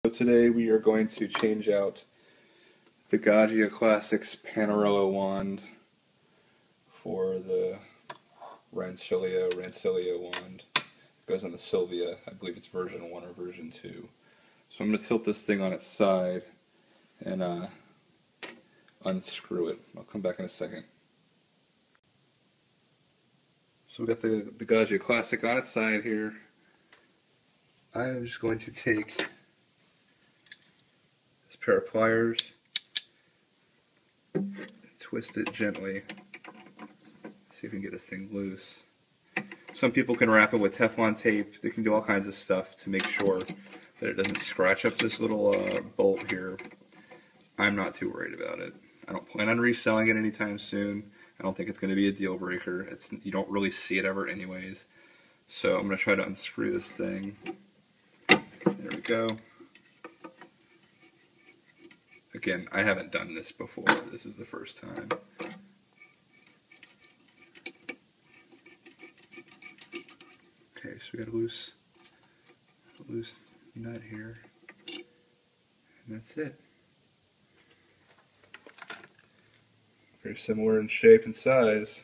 So today we are going to change out the Gaggia Classic Panorama wand for the Rancilio wand. It goes on the Silvia. I believe it's version 1 or version 2. So I'm going to tilt this thing on its side and unscrew it. I'll come back in a second. So we got the Gaggia Classic on its side here. I'm just going to take this pair of pliers, twist it gently, see if we can get this thing loose. Some people can wrap it with Teflon tape. They can do all kinds of stuff to make sure that it doesn't scratch up this little bolt here. I'm not too worried about it. I don't plan on reselling it anytime soon. I don't think it's going to be a deal breaker. You don't really see it ever anyways. So I'm going to try to unscrew this thing. There we go. Again, I haven't done this before. This is the first time. Okay, so we got a loose nut here. And that's it. Very similar in shape and size.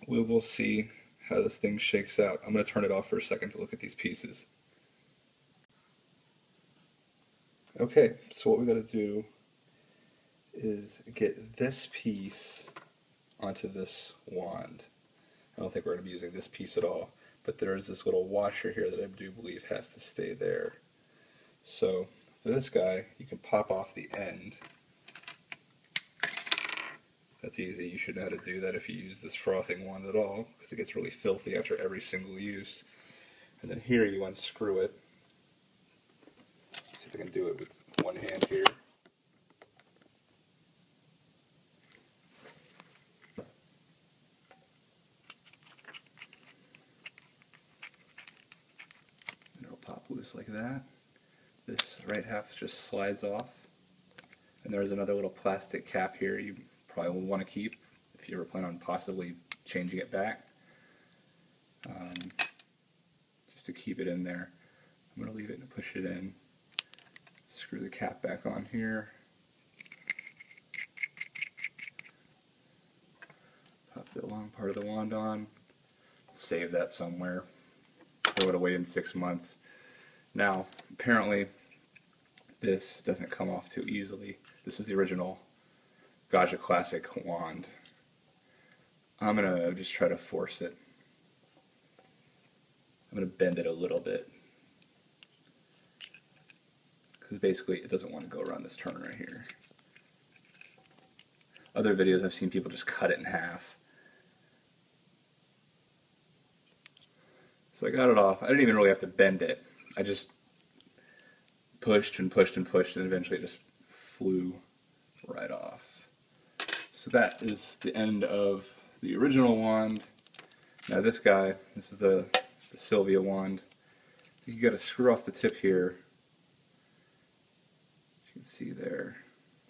We will see how this thing shakes out. I'm going to turn it off for a second to look at these pieces. Okay, so what we got to do is get this piece onto this wand. I don't think we're going to be using this piece at all, but there is this little washer here that I do believe has to stay there. So for this guy, you can pop off the end. That's easy. You should know how to do that if you use this frothing wand at all, because it gets really filthy after every single use. And then here you unscrew it. See if I can do it with one hand here. And it'll pop loose like that. This right half just slides off. And there's another little plastic cap here you probably will want to keep if you ever plan on possibly changing it back. Just to keep it in there. I'm going to leave it and push it in. Screw the cap back on here. Pop the long part of the wand on. Save that somewhere. Throw it away in 6 months. Now, apparently, this doesn't come off too easily. This is the original Gaggia Classic wand. I'm going to just try to force it. I'm going to bend it a little bit. Because basically it doesn't want to go around this turn right here. Other videos I've seen people just cut it in half. So I got it off. I didn't even really have to bend it. I just pushed and pushed and pushed, and eventually it just flew right off. So that is the end of the original wand. Now this guy, this is the Silvia wand. You got to screw off the tip here. As you can see there.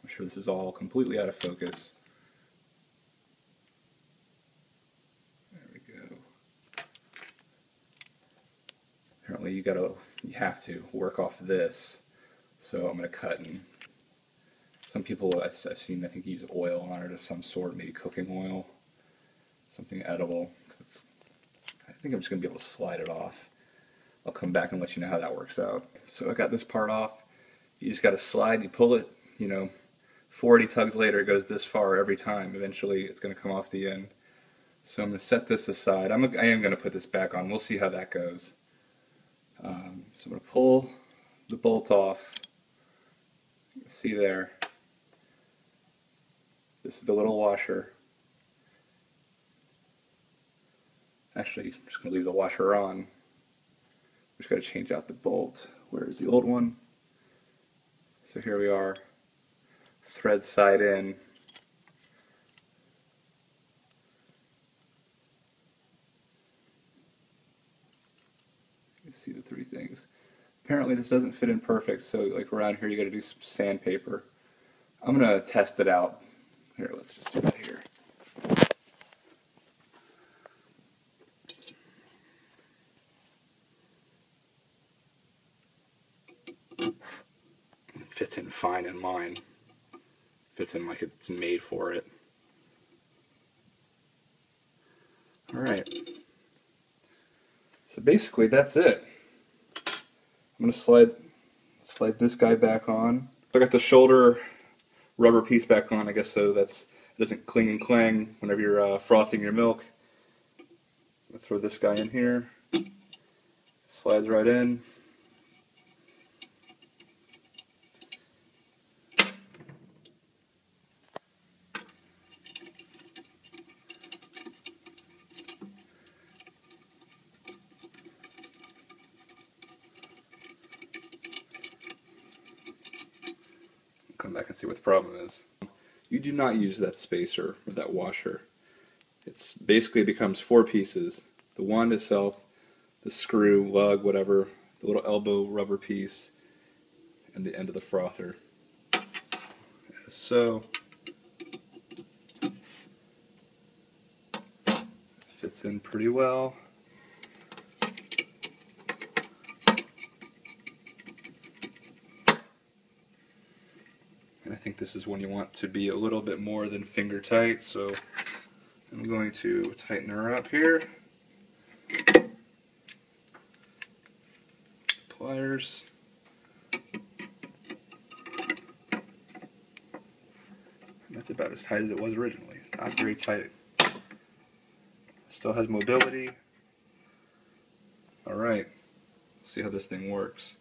I'm sure this is all completely out of focus. There we go. Apparently you have to work off this. So I'm going to cut, and some people I've seen, I think, use oil on it of some sort, maybe cooking oil, something edible. Because I think I'm just going to be able to slide it off. I'll come back and let you know how that works out. So I got this part off. You just got to slide, you pull it, 40 tugs later it goes this far every time. Eventually it's going to come off the end. So I'm going to set this aside. I am going to put this back on. We'll see how that goes. So I'm going to pull the bolt off. You can see there. This is the little washer. Actually, I'm just going to leave the washer on. We just got to change out the bolt. Where's the old one? So here we are. Thread side in. You can see the three things. Apparently this doesn't fit in perfect, so like around here you got to do some sandpaper. I'm going to test it out. Here, let's just do that here. fits in fine in mine. Fits in like it's made for it. Alright. So basically that's it. I'm going to slide this guy back on. So I got the shoulder rubber piece back on, I guess, so it doesn't cling and clang whenever you're frothing your milk. I'm going to throw this guy in here. Slides right in. Come back and see what the problem is. You do not use that spacer or that washer. It's basically becomes 4 pieces. The wand itself, the screw, lug, whatever, the little elbow rubber piece, and the end of the frother. As so. Fits in pretty well. And I think this is when you want to be a little bit more than finger tight, so I'm going to tighten her up here. Pliers. And that's about as tight as it was originally. Not very tight. Still has mobility. Alright, see how this thing works.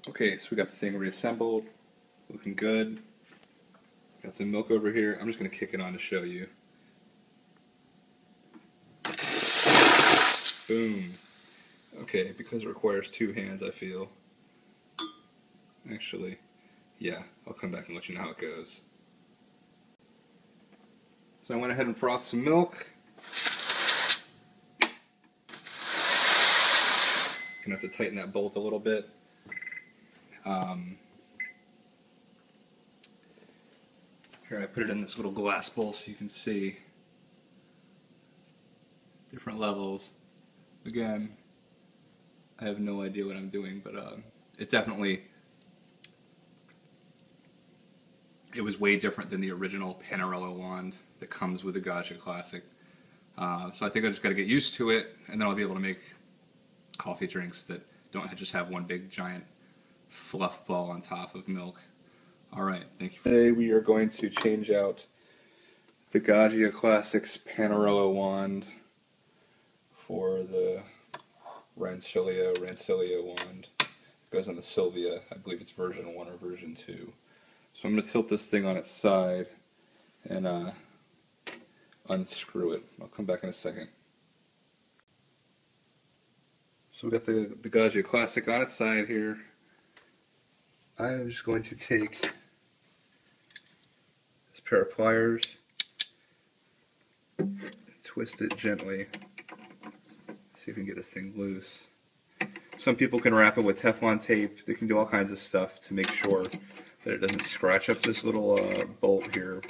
Okay, so we got the thing reassembled, looking good. Got some milk over here. I'm just going to kick it on to show you. Boom. Okay, because it requires 2 hands, I feel. Actually, yeah, I'll come back and let you know how it goes. So I went ahead and frothed some milk. Gonna have to tighten that bolt a little bit. Here, I put it in this little glass bowl so you can see different levels. Again, I have no idea what I'm doing, but it definitely, it was way different than the original Panarello wand that comes with the Gaggia Classic. So I think I just got to get used to it, and then I'll be able to make coffee drinks that don't just have one big giant fluff ball on top of milk. Alright, thank you. Today we are going to change out the Gaggia Classic's Panarello wand for the Rancilio wand. It goes on the Silvia. I believe it's version 1 or version 2. So I'm going to tilt this thing on its side and unscrew it. I'll come back in a second. So we got the Gaggia Classic on its side here. I'm just going to take this pair of pliers, twist it gently, see if we can get this thing loose. Some people can wrap it with Teflon tape. They can do all kinds of stuff to make sure that it doesn't scratch up this little bolt here.